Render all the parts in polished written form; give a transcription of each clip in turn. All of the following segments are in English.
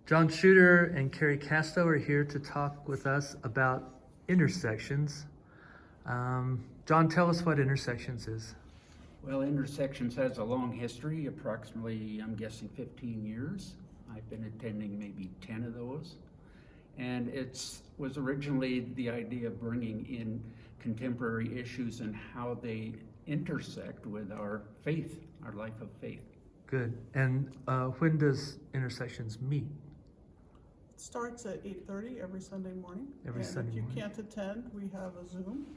John Schuderer and Carrie Casto are here to talk with us about intersections. John, tell us what intersections is. Well, Intersections has a long history, approximately, I'm guessing 15 years. I've been attending maybe 10 of those. And it was originally the idea of bringing in contemporary issues and how they intersect with our faith, our life of faith. Good. And when does Intersections meet? It starts at 8:30 every Sunday morning. Every Sunday If you morning. can't attend, we have a Zoom.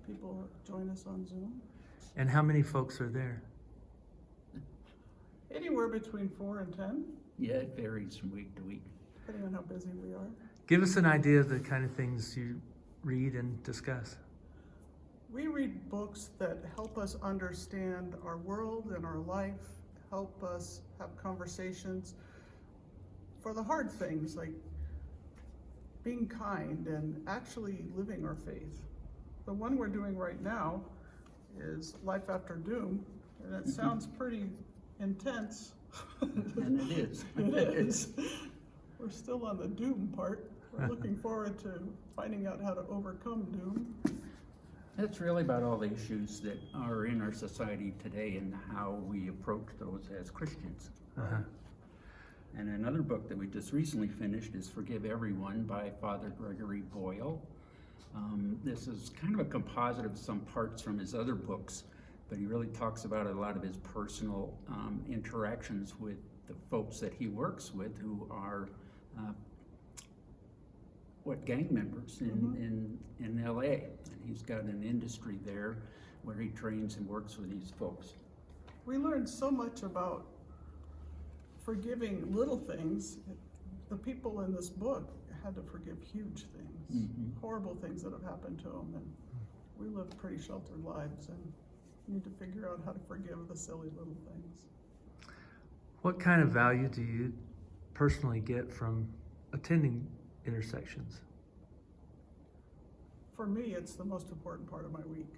People join us on Zoom. And how many folks are there? Anywhere between 4 and 10, Yeah, it varies from week to week. depending on how busy we are. Give us an idea of the kind of things you read and discuss. We read books that help us understand our world and our life, help us have conversations for the hard things like being kind and actually living our faith. The one we're doing right now is Life After Doom, and it sounds pretty intense. And it is. It is. We're still on the doom part. We're looking forward to finding out how to overcome doom. It's really about all the issues that are in our society today and how we approach those as Christians. Uh-huh. And another book that we just recently finished is Forgive Everyone by Father Gregory Boyle. This is kind of a composite of some parts from his other books, but he really talks about a lot of his personal interactions with the folks that he works with who are gang members in LA. And he's got an industry there where he trains and works with these folks. We learned so much about forgiving little things. The people in this book had to forgive huge things, horrible things that have happened to them, and we live pretty sheltered lives and need to figure out how to forgive the silly little things. What kind of value do you personally get from attending Intersections? For me, it's the most important part of my week.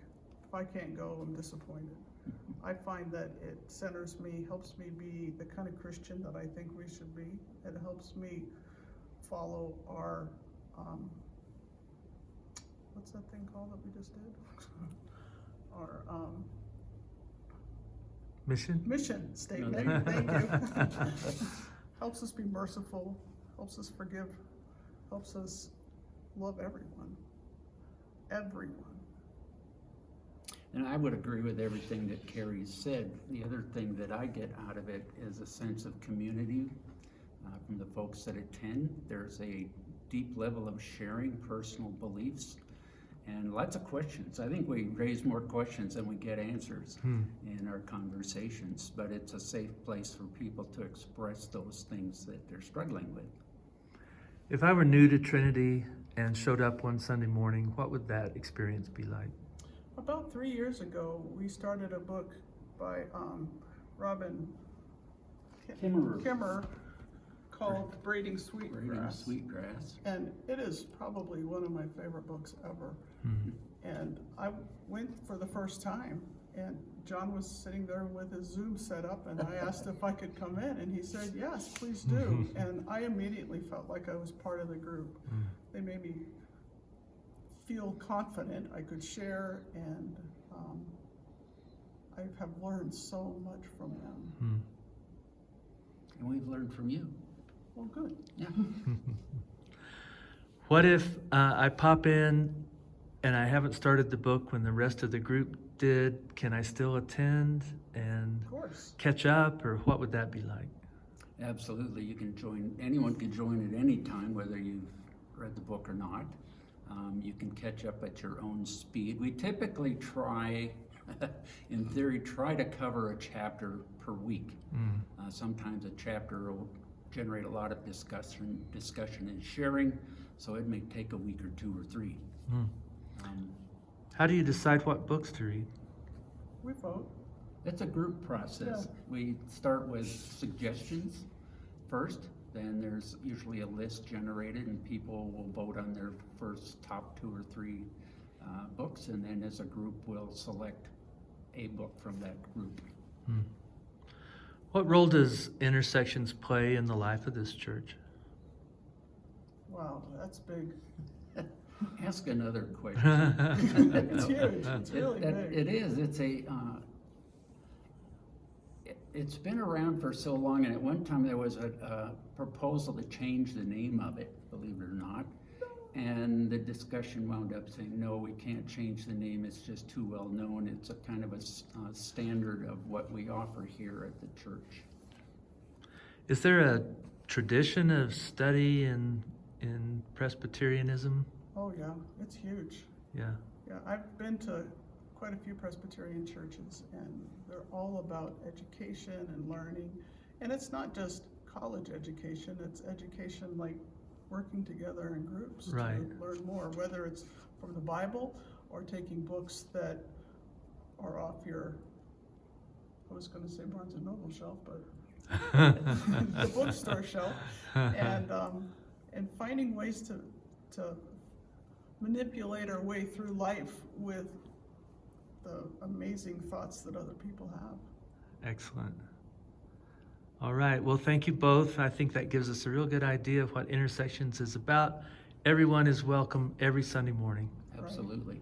If I can't go, I'm disappointed. I find that it centers me, helps me be the kind of Christian that I think we should be. It helps me follow our, what's that thing called that we just did? Our mission statement. No, Thank you. Helps us be merciful, helps us forgive, helps us love everyone. Everyone. And I would agree with everything that Carrie said. The other thing that I get out of it is a sense of community from the folks that attend. There's a deep level of sharing personal beliefs and lots of questions. I think we raise more questions than we get answers in our conversations, but it's a safe place for people to express those things that they're struggling with. If I were new to Trinity and showed up one Sunday morning, what would that experience be like? About 3 years ago, we started a book by Robin Kimmerer called Braiding Sweetgrass. Sweetgrass. And it is probably one of my favorite books ever. And I went for the first time, and John was sitting there with his Zoom set up, and I asked if I could come in, and he said, yes, please do. And I immediately felt like I was part of the group. They made me feel confident I could share, and I have learned so much from them. And we've learned from you. Well, good. Yeah. What if I pop in and I haven't started the book when the rest of the group did? Can I still attend and Of course. catch up, or what would that be like? Absolutely. You can join, anyone can join at any time, whether you've read the book or not. You can catch up at your own speed. We typically try, in theory, to cover a chapter per week. Sometimes a chapter will generate a lot of discussion and sharing, so it may take a week or 2 or 3. How do you decide what books to read? We vote. It's a group process. Yeah. We start with suggestions first, then there's usually a list generated and people will vote on their first top 2 or 3 books, and then as a group we'll select a book from that group. What role does Intersections play in the life of this church? Wow, that's big. Ask another question. It's huge, it's really big. It is, it's been around for so long, and at one time there was a proposal to change the name of it, believe it or not. And the discussion wound up saying, no, we can't change the name, it's just too well known. It's a kind of a standard of what we offer here at the church. Is there a tradition of study in Presbyterianism? Oh, yeah, it's huge. Yeah. Yeah, I've been to quite a few Presbyterian churches, and they're all about education and learning. And it's not just college education, it's education like working together in groups Right. to learn more, whether it's from the Bible or taking books that are off your, I was going to say Barnes and Noble shelf, but the bookstore shelf, and finding ways to manipulate our way through life with the amazing thoughts that other people have. Excellent. All right. Well, thank you both. I think that gives us a real good idea of what Intersections is about. Everyone is welcome every Sunday morning. Absolutely.